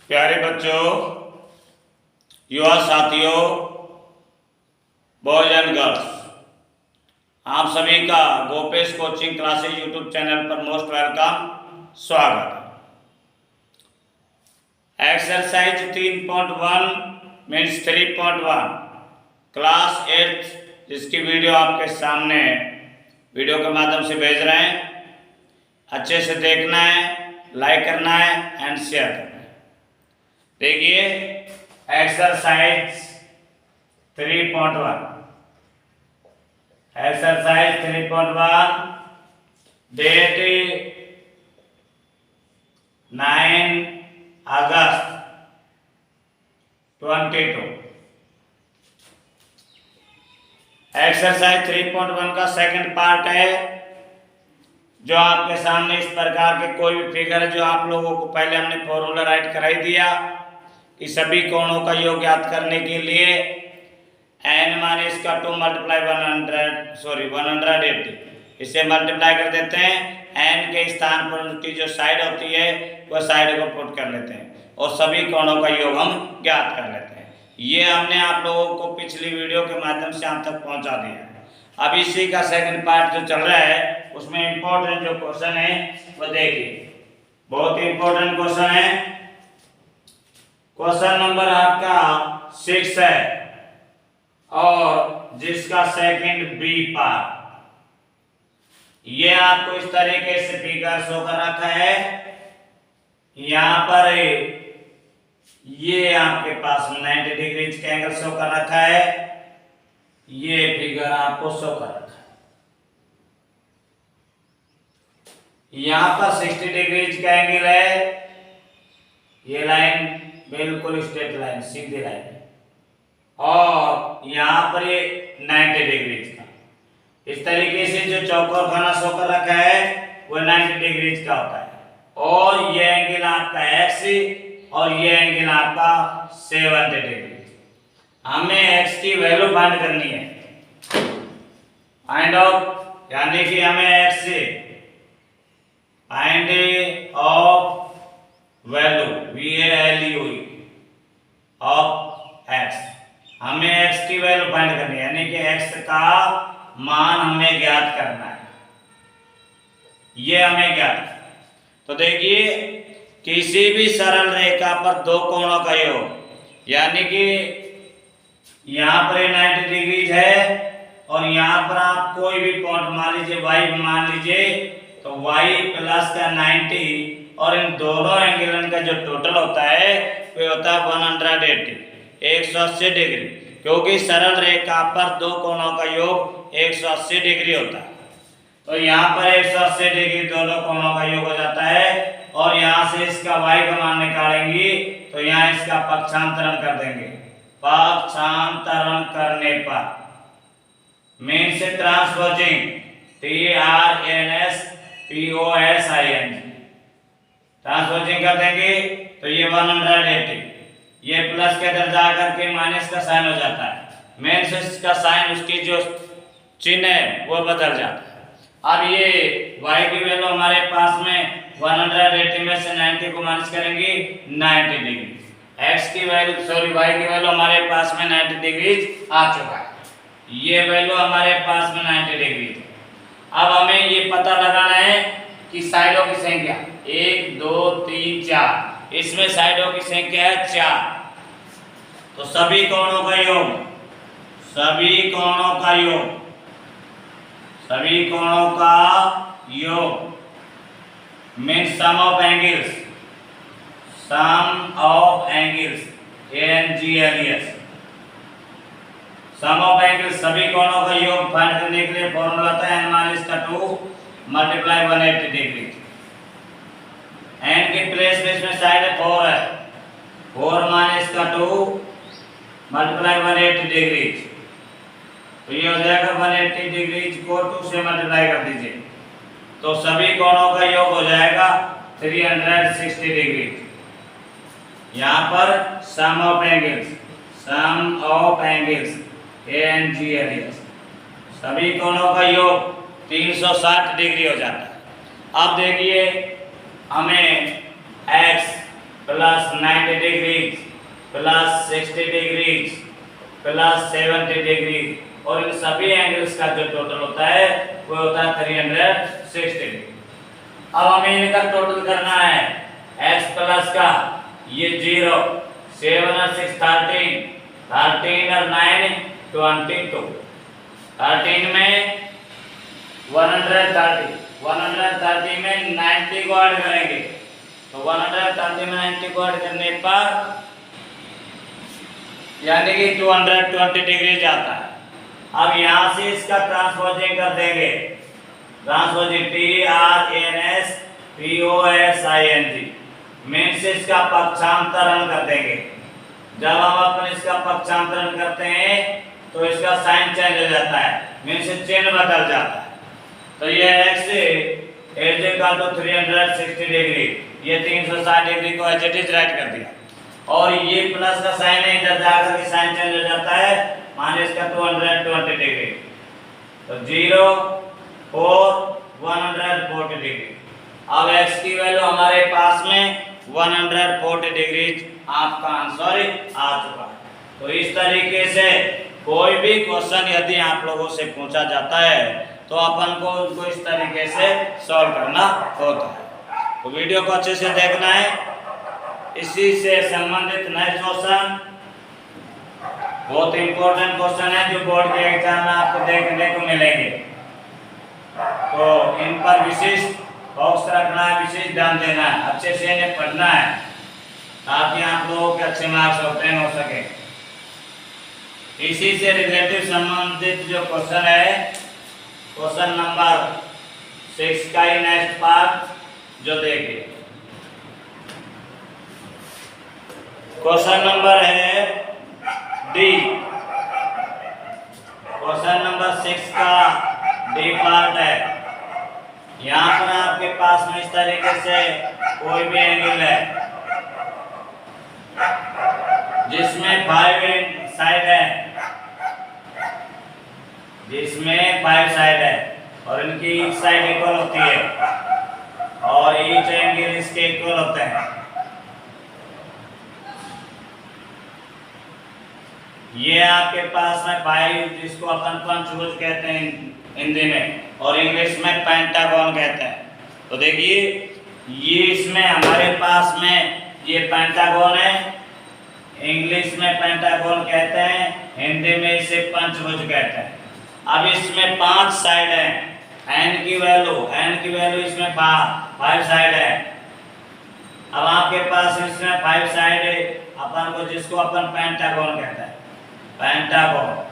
प्यारे बच्चों, युवा साथियों, बॉयज एंड गर्ल्स, आप सभी का Gopesh coaching classes YouTube channel पर मोस्ट वेलकम, स्वागत है। एक्सरसाइज 3.1 मीन्स 3.1 क्लास 8 जिसकी वीडियो आपके सामने वीडियो के माध्यम से भेज रहे हैं। अच्छे से देखना है, लाइक करना है एंड शेयर करना है। देखिए एक्सरसाइज 3.1 डेट 9 अगस्त 22। एक्सरसाइज 3.1 का सेकंड पार्ट है, जो आपके सामने इस प्रकार के कोई भी फिगर है, जो आप लोगों को पहले हमने फॉर्मूला राइट कराई दिया कि सभी कोणों का योग ज्ञात करने के लिए n माने इसका 2 मल्टीप्लाई 180 इसे मल्टीप्लाई कर देते हैं। n के स्थान पर उनकी जो साइड होती है वह साइड को पुट कर लेते हैं और सभी कोणों का योग हम ज्ञात कर लेते हैं। ये हमने आप लोगों को पिछली वीडियो के माध्यम से आप तक पहुंचा दिया है। अब इसी का सेकंड पार्ट जो चल रहा है उसमें इंपॉर्टेंट जो क्वेश्चन है वो देखिए, बहुत इंपॉर्टेंट क्वेश्चन है। क्वेश्चन नंबर आपका 6 है और जिसका सेकंड बी पार्ट, ये आपको इस तरीके से फिगर शो कर रखा है। यहां पर ये आपके पास 90 डिग्री का एंगल शो कर रखा है, ये फिगर आपको शो कर रखा है। यहां पर 60 डिग्री का एंगल है, ये लाइन बिल्कुल स्ट्रेट लाइन, सीधी लाइन है, और यहां पर ये 90 डिग्री का। इस तरीके से जो चौकोर खाना शो कर रखा है वो 90 डिग्री का होता है, और ये एंगल आपका x और ये एंगल आपका 70 डिग्री। हमें x की वैल्यू फाइंड करनी है, फाइंड आउट, यानी कि हमें x से find of value VALUE of x, हमें x की वैल्यू फाइंड करनी है, यानी कि x का मान हमें ज्ञात करना है, ये हमें ज्ञात है। तो देखिए किसी भी सरल रेखा पर दो कोणों का योग, यानी कि यहाँ पर 90 डिग्री है और यहाँ पर आप कोई भी पॉइंट मान लीजिए, y मान लीजिए, तो y प्लस का 90 और इन दोनों एंगल का जो टोटल होता है वो होता है 180 डिग्री, क्योंकि सरल रेखा पर दो कोणों का योग 180 डिग्री होता है। तो यहाँ पर 180 डिग्री दोनों कोणों का योग हो जाता है, और यहाँ से इसका y का मान निकालेंगे तो यहाँ इसका पक्षांतरण कर देंगे। पक्षांतरण करने पर मीन्स ट्रांसपोजिंग, TRANSPOSING, ट्रांसपोजिंग कर देंगे तो ये 180, ये प्लस के अंदर जा करके माइनस का साइन हो जाता है। मीन्स इसका साइन, उसकी जो चिन्ह है वो बदल जाता है। अब ये y की वैल्यू हमारे पास में 180 में से 90 को माइनस करेंगे 90 डिग्री, x की वैल्यू y की वैल्यू हमारे पास में 90 डिग्री आ चुका है, ये वैल्यू हमारे पास में 90 डिग्री। अब हमें ये पता लगाना है कि साइडों की संख्या 1 2 3 4, इसमें साइडों की संख्या है 4। तो सभी कोणों का योग, सभी कोणों का योग, सभी कोणों का योग means sum of angles, sum of angles ANGLES, sum of angles, सभी कोणों का योग फाइंड करने के लिए फॉर्मूला था n-2 मल्टीप्लाई 180 डिग्री। n के प्लेस में इसमें साइड 4 है, 4 माइनस का 2 मल्टीप्लाई 180 डिग्री, तो ये हो जाएगा 180 डिग्री को 2 से मल्टीप्लाई कर दीजिए, तो सभी कोणों का योग हो जाएगा 360 डिग्री। यहाँ पर sum of angles, sum of angles ANGLES, सभी कोणों का योग 360 डिग्री हो जाता है। अब देखिए हमें x plus 90 degrees plus 60 degrees plus 70 degree, और इन सभी एंगल्स का जो टोटल होता है वो होता है 360 डिग्री। अब हमें इनका टोटल करना है x प्लस का, ये 0, 7 और 6 13, 13 और 9 22, 13 में 130, 130 में 90 को ऐड करेंगे, तो 130 में 90 को ऐड करने पर यानी कि 220 डिग्री जाता है। अब यहाँ से इसका ट्रांसपोजिंग कर देंगे, ट्रांसपोजिंग TRANSPOSING, मीन्स इसका पक्षांतरण कर देंगे। जब हम अपन इसका पक्षांतरण करते हैं तो इसका साइन चेंज हो जाता है, मीन्स चिन्ह बदल जाता है। तो ये x is equal to 360 degree, ये 360 डिग्री को एज इट इज राइट कर दिया, और ये प्लस का साइन है, इधर जाकर के साइन चेंज हो जाता है, माइनस का 220 डिग्री, तो 0 4 140 डिग्री। अब x की वैल्यू हमारे पास में 140 डिग्री आपका आंसर आ चुका है। तो इस तरीके से कोई भी क्वेश्चन यदि आप लोगों से पूछा जाता है तो अपन को उनको इस तरीके से सॉल्व करना होता है। तो वीडियो को अच्छे से देखना है, इसी से संबंधित नेक्स्ट क्वेश्चन बहुत इंपॉर्टेंट क्वेश्चन है जो बोर्ड के एग्जाम में आपको देखने को मिलेंगे, तो इन पर विशेष फोकस रखना है, विशेष ध्यान देना है, अच्छे से इन्हें पढ़ना है ताकि आप लोगों के अच्छे मार्क्स ऑब्टेन हो सके। इसी से रिलेटिव संबंधित जो क्वेश्चन है, क्वेश्चन नंबर 6 का ही नेक्स्ट पार्ट जो देखिए, क्वेश्चन नंबर है डी, क्वेश्चन नंबर 6 का डी पार्ट है। यहाँ पर आपके पास में इस तरीके से कोई भी एंगल है जिसमें 5 साइड है, जिसमें 5 साइड है और इनकी ईच साइड इक्वल होती है और ईच एंगल इसके इक्वल होते हैं। ये आपके पास में 5, जिसको अपन पंचभुज कहते हैं हिंदी में, और इंग्लिश में पेंटागन कहते हैं। तो देखिए ये इसमें हमारे पास में ये पेंटागन है, इंग्लिश में पेंटागन कहते हैं, हिंदी में इसे पंचभुज कहते हैं। अब इसमें 5 साइड है, n की वैल्यू इसमें 5 साइड है। अब आपके पास इसमें 5 साइड है, अपन को जिसको अपन पेंटागन कहते हैं, पेंटागन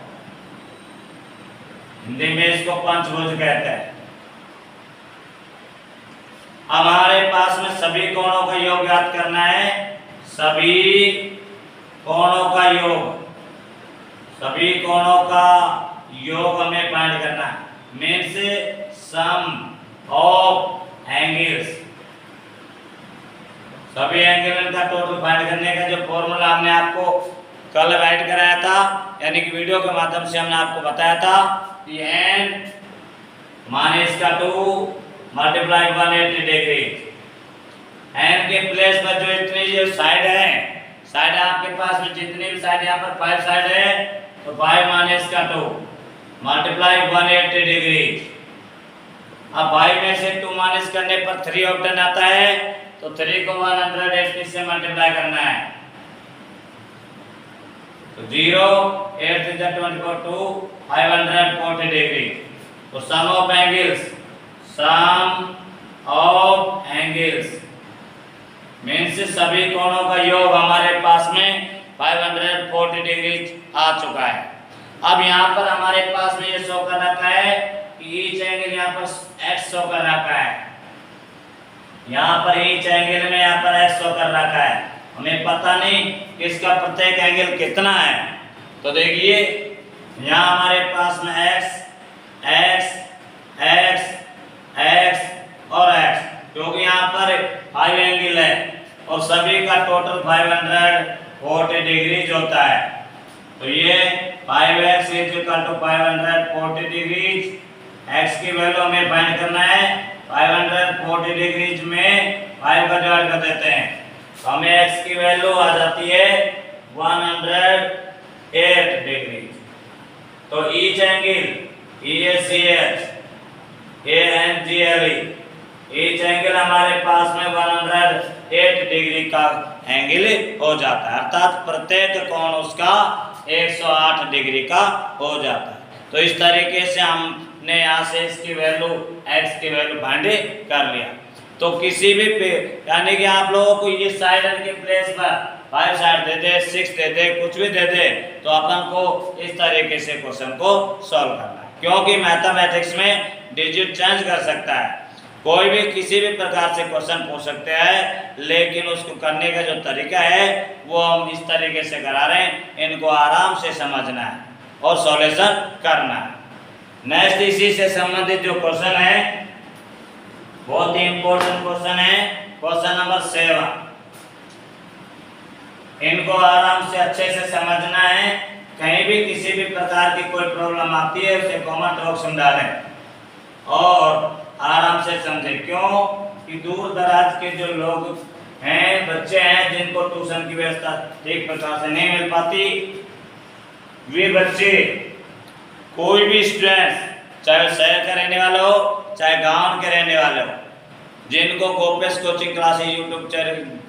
हिंदी में इसको पंचभुज कहते हैं। अब हमारे पास में सभी कोणों का योग ज्ञात करना है, सभी कोणों का योग, सभी कोणों का योग हमें फाइंड करना है, मीन्स सम ऑफ एंगल्स, सभी एंगल का टोटल फाइंड करने का जो फॉर्मूला हमने आपको कल राइट कराया था, यानी कि वीडियो के माध्यम से हमने आपको बताया था कि n माइनस का 2 मल्टीप्लाई 180 डिग्री, n के प्लेस पर जो इतनी जो साइड है, साइड आपके पास में जितनी भी साइड यहाँ पर 5 साइड है, तो 5 माइनस का 2 मल्टीप्लाई 180 डिग्री। अब 5 में से 2 माइनस करने पर 3 ऑप्शन आता है, तो 3 को 180 से मल्टीप्लाई करना है, तो 0 8 is 24 to 540 डिग्री। तो सम ऑफ एंगल्स मीन्स सभी कोणों का योग हमारे पास में 540 डिग्री आ चुका है। अब यहाँ पर हमारे पास में ये शो कर रखा है कि ईच एंगल यहाँ पर x शो कर रखा है, यहाँ पर ईच एंगल में यहाँ पर x शो कर रखा है, हमें पता नहीं कि इसका प्रत्येक एंगल कितना है। तो देखिए यहाँ हमारे पास में x x x x और x, क्योंकि यहाँ पर 5 एंगल है और सभी का टोटल 540 डिग्री होता है। तो ये 5x is equal to 540 degree, x की वैल्यू हमें फाइंड करना है, 540 डिग्री में 5 का डिवाइड कर देते हैं, तो हमें x की वैल्यू आ जाती है 108 डिग्री। तो each angle EACH ANGLE each angle हमारे पास में 108 डिग्री का एंगल हो जाता है, अर्थात प्रत्येक कोण उसका 108 डिग्री का हो जाता है। तो इस तरीके से हमने यहाँ से इसकी वैल्यू x की वैल्यू फाइंड कर लिया। तो किसी भी यानी कि आप लोगों को ये साइड के प्लेस पर 5 साइड दे दे, 6 दे दे, कुछ भी दे दे, तो अपन को इस तरीके से क्वेश्चन को सॉल्व करना है, क्योंकि मैथमेटिक्स में डिजिट चेंज कर सकता है। कोई भी किसी भी प्रकार से क्वेश्चन पूछ सकते हैं, लेकिन उसको करने का जो तरीका है वो हम इस तरीके से करा रहे हैं। इनको आराम से समझना है और सॉल्यूशन करना है। नेक्स्ट इसी से संबंधित जो क्वेश्चन है, बहुत ही इंपॉर्टेंट क्वेश्चन है, क्वेश्चन नंबर 7। इनको आराम से अच्छे से समझना है। कहीं भी किसी भी प्रकार की कोई प्रॉब्लम आती है उसे कमेंट बॉक्स में डालें और आराम से समझें। क्यों कि दूर दराज के जो लोग हैं, बच्चे हैं, जिनको ट्यूशन की व्यवस्था ठीक प्रकार से नहीं मिल पाती, वे बच्चे, कोई भी स्टूडेंट, चाहे शहर का रहने वाला हो चाहे गांव के रहने वाले हो, जिनको Gopesh coaching classes YouTube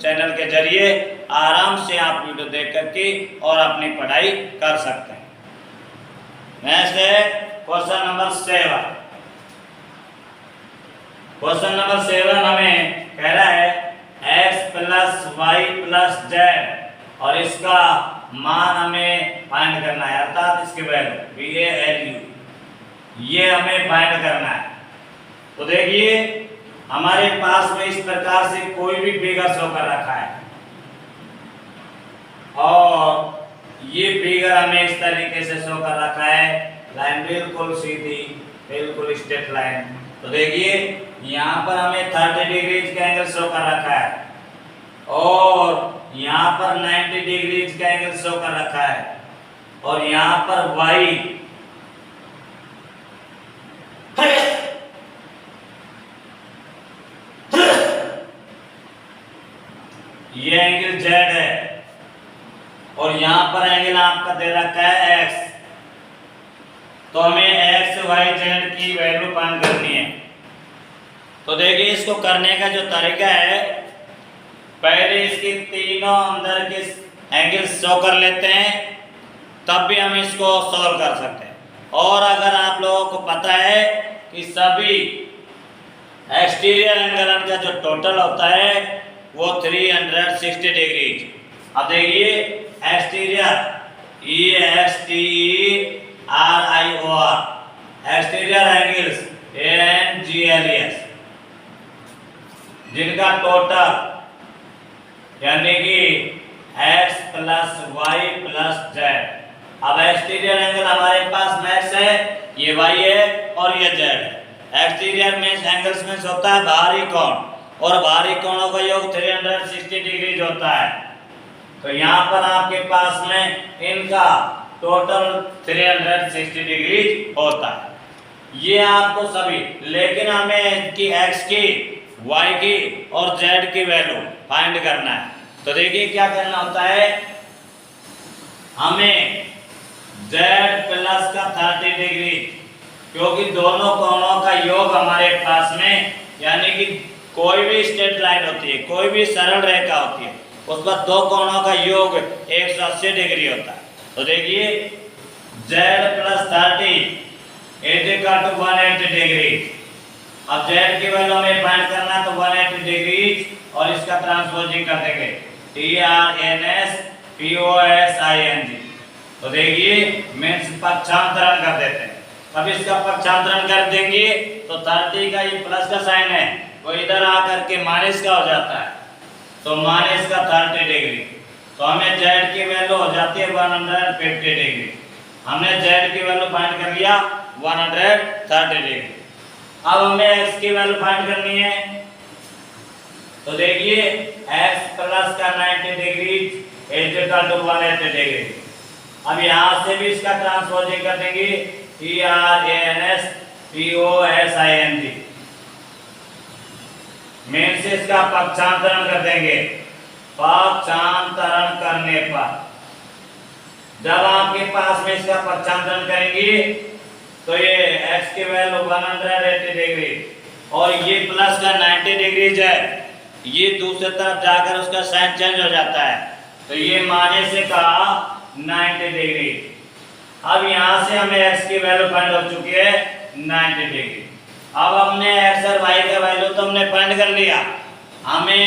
channel के जरिए आराम से आप वीडियो देख करके और अपनी पढ़ाई कर सकते हैं। नेक्स्ट है क्वेश्चन नंबर 7। क्वेश्चन नंबर 7 हमें कह रहा है x plus y plus z और इसका मान हमें फाइंड करना है, अर्थात इसके वैल्यू VALU ये हमें फाइंड करना है। तो देखिए हमारे पास में इस प्रकार से कोई भी फिगर शो कर रखा है और ये फिगर हमें इस तरीके से शो कर रखा है, लाइन बिल्कुल सीधी, बिल्कुल स्ट्रेट लाइन। तो देखिए यहाँ पर हमें 30 डिग्री का एंगल शो कर रखा है और यहाँ पर 90 डिग्री का एंगल शो कर रखा है और यहाँ पर y ये एंगल z है और यहाँ पर एंगल आपका दे रखा है x। तो हमें x y z की वैल्यू फाइंड करनी है। तो देखिए इसको करने का जो तरीका है, पहले इसके तीनों अंदर के एंगल शो कर लेते हैं, तब भी हम इसको सॉल्व कर सकते हैं। और अगर आप लोगों को पता है कि सभी एक्सटीरियर एंगल का जो टोटल होता है वो 360 डिग्री। अब देखिए exterior EXTERIOR exterior angles ANGLES जिनका टोटल यानी कि x plus y plus z. अब एक्सटीरियर एंगल हमारे पास मैक्स है, ये y है और ये z है। एक्सटीरियर में एंगल्स में होता है बाहरी कोण और बाहरी कोणों का योग 360 डिग्री होता है। तो यहाँ पर आपके पास में इनका टोटल 360 डिग्री होता है। ये आपको सभी, लेकिन हमें कि x की, y की और z की वैल्यू फाइंड करना है। तो देखिए क्या करना होता है, हमें z प्लस का 30 डिग्री, क्योंकि दोनों कोणों का योग हमारे पास में, यानी कि कोई भी स्ट्रेट लाइन होती है, कोई भी सरल रेखा होती है, उस पर दो कोणों का योग 180 डिग्री होता है। तो देखिए z plus 30 is equal to 180 degree. अब z की वैल्यू हमें फाइंड करना है, तो 180 डिग्री और इसका ट्रांसपोजिंग कर देंगे TRNS तो देखिए मीन्स पक्षांतरण कर देते हैं। अब इसका पक्षांतरण कर देंगे तो 30 का ये प्लस का साइन है वो इधर आकर के माइनस का हो जाता है, तो माइनस का 30 डिग्री। तो हमें z की वैल्यू हो जाती है 150 डिग्री। हमने z की वैल्यू फाइंड कर लिया 130 डिग्री। अब हमें x की वैल्यू फाइंड करनी है। तो देखिए x प्लस का 90 degree is equal to 180 degree. अब यहाँ से भी इसका ट्रांसपोजिंग कर देंगे TRANSPOSING मीन्स इसका पक्षांतरण कर देंगे पक्षांतरण करने पर, जब आपके पास में इसका पक्षांतरण करेंगे तो ये x की वैल्यू 180 डिग्री और ये प्लस का 90 डिग्रीज है, ये दूसरी तरफ जाकर उसका साइन चेंज हो जाता है, तो ये माने से का 90 डिग्री। अब यहाँ से हमें x की वैल्यू फाइंड हो चुकी है 90 डिग्री। अब हमने x और y का वैल्यू तो हमने फाइंड कर लिया, हमें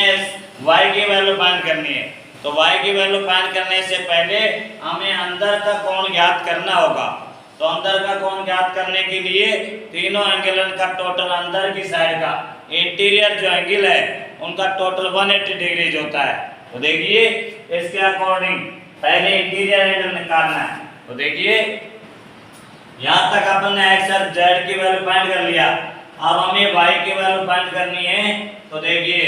y की वैल्यू फाइंड करनी है। तो y की वैल्यू फाइंड करने से पहले हमें अंदर का कोण ज्ञात करना होगा। तो अंदर का कोण ज्ञात करने के लिए तीनों एंगल का टोटल अंदर की साइड का इंटीरियर जो एंगल है उनका टोटल 180 डिग्री होता है। तो देखिए इसके अकॉर्डिंग पहले इंटीरियर एंगल निकालना है। तो देखिए यहाँ तक अपन ने x और z की वैल्यू फाइंड कर लिया, अब हमें y की वैल्यू फाइंड करनी है। तो देखिए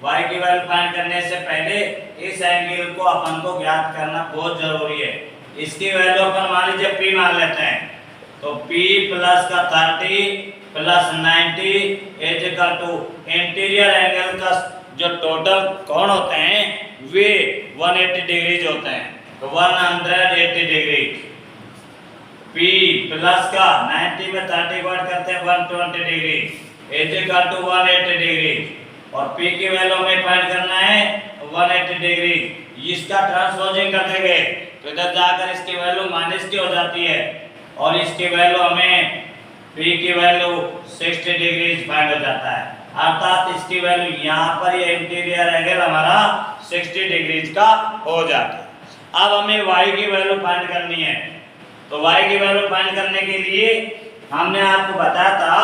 y की वैल्यू फाइंड करने से पहले इस एंगल को अपन को ज्ञात करना बहुत जरूरी है। इसकी वैल्यू अपन मान लीजिए p मान लेते हैं, तो p प्लस का 30 plus 90 is equal to interior angle का जो टोटल कोण होते हैं वे 180 डिग्रीज होते हैं। तो 180 डिग्री p प्लस का 90 में 30 को ऐड करते हैं 120 degree is equal to 180 degree और p की वैल्यू में फाइंड करना है 180 डिग्री। इसका ट्रांसपोजिंग कर देंगे तो इधर जाकर इसकी वैल्यू माइनस की हो जाती है और इसकी वैल्यू हमें p की वैल्यू 60 डिग्री फाइंड हो जाता है, अर्थात इसकी वैल्यू यहाँ पर ये इंटीरियर एंगल हमारा 60 डिग्री का हो जाता है। अब हमें y की वैल्यू फाइंड करनी है। तो y की वैल्यू फाइंड करने के लिए हमने आपको बताया था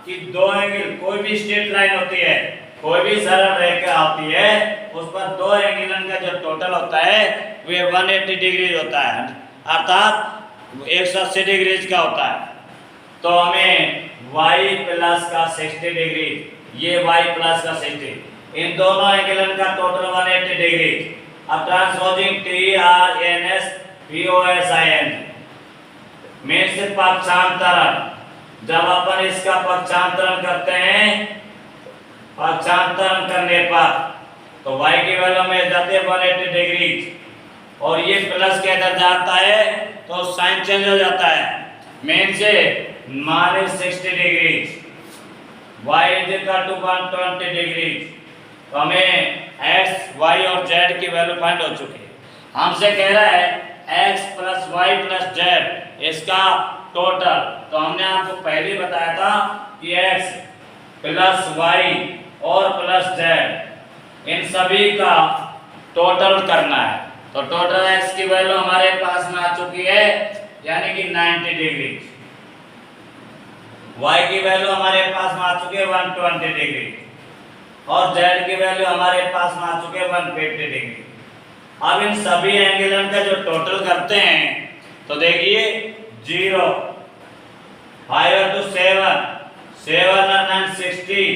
कि दो एंगल, कोई भी स्ट्रेट लाइन होती है, कोई भी सरल रेखा होती है, उस पर दो एंगल का जो टोटल होता है वे 180 डिग्री होता है, अर्थात 180 डिग्री का होता है। तो हमें y प्लस का 60 डिग्री, ये y प्लस का 60, इन दोनों एंगल का टोटल 180 डिग्री। अब ट्रांसपोजिंग TRNS POSIN में से पक्षांतरण, जब अपन इसका पक्षांतरण करते हैं, पक्षांतरण करने पर तो y की वैल्यू में जाते 180 डिग्री और ये प्लस के अंदर जाता है तो साइन चेंज हो जाता है, मेन से -60 degree, y is equal to 120 degree. तो हमें x, y और z की वैल्यू फाइंड हो चुकी है। हमसे कह रहा है x plus y plus z इसका टोटल, तो हमने आपको पहले ही बताया था कि x प्लस वाई और प्लस z इन सभी का टोटल करना है। तो टोटल x की वैल्यू हमारे पास में आ चुकी है यानी कि 90 डिग्री, y की वैल्यू हमारे पास में आ चुकी है 120 डिग्री और z की वैल्यू हमारे पास में आ चुकी है 150 डिग्री। अब इन सभी एंगल का जो टोटल करते हैं तो देखिए 0 5 और 2 7 7 और 9 60,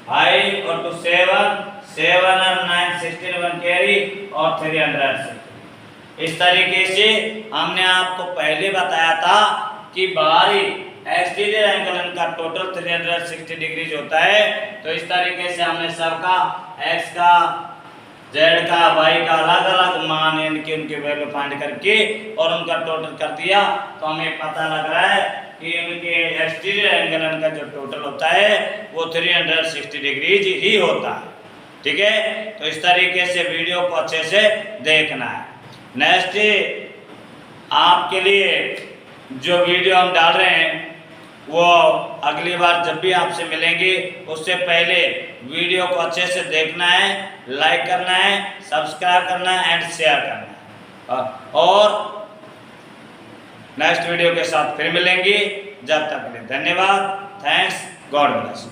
5 और 2 7 7 और 9 16 1 कैरी और 360। इस तरीके से हमने आपको पहले बताया था कि बाहरी एक्सटीरियर एंगल का टोटल 360 डिग्री होता है। तो इस तरीके से हमने सबका x का, z का, y का अलग अलग मान इनके उनके वैल्यू फाइंड करके और उनका टोटल कर दिया। तो हमें पता लग रहा है कि इनके एक्सटीरियर एंगल का जो टोटल होता है वो 360 डिग्री ही होता है। ठीक है, तो इस तरीके से वीडियो को अच्छे से देखना है। नेक्स्ट आपके लिए जो वीडियो हम डाल रहे हैं वो अगली बार जब भी आपसे मिलेंगे उससे पहले वीडियो को अच्छे से देखना है, लाइक करना है, सब्सक्राइब करना है एंड शेयर करना है। और नेक्स्ट वीडियो के साथ फिर मिलेंगे, जब तक के लिए धन्यवाद। Thanks, God bless.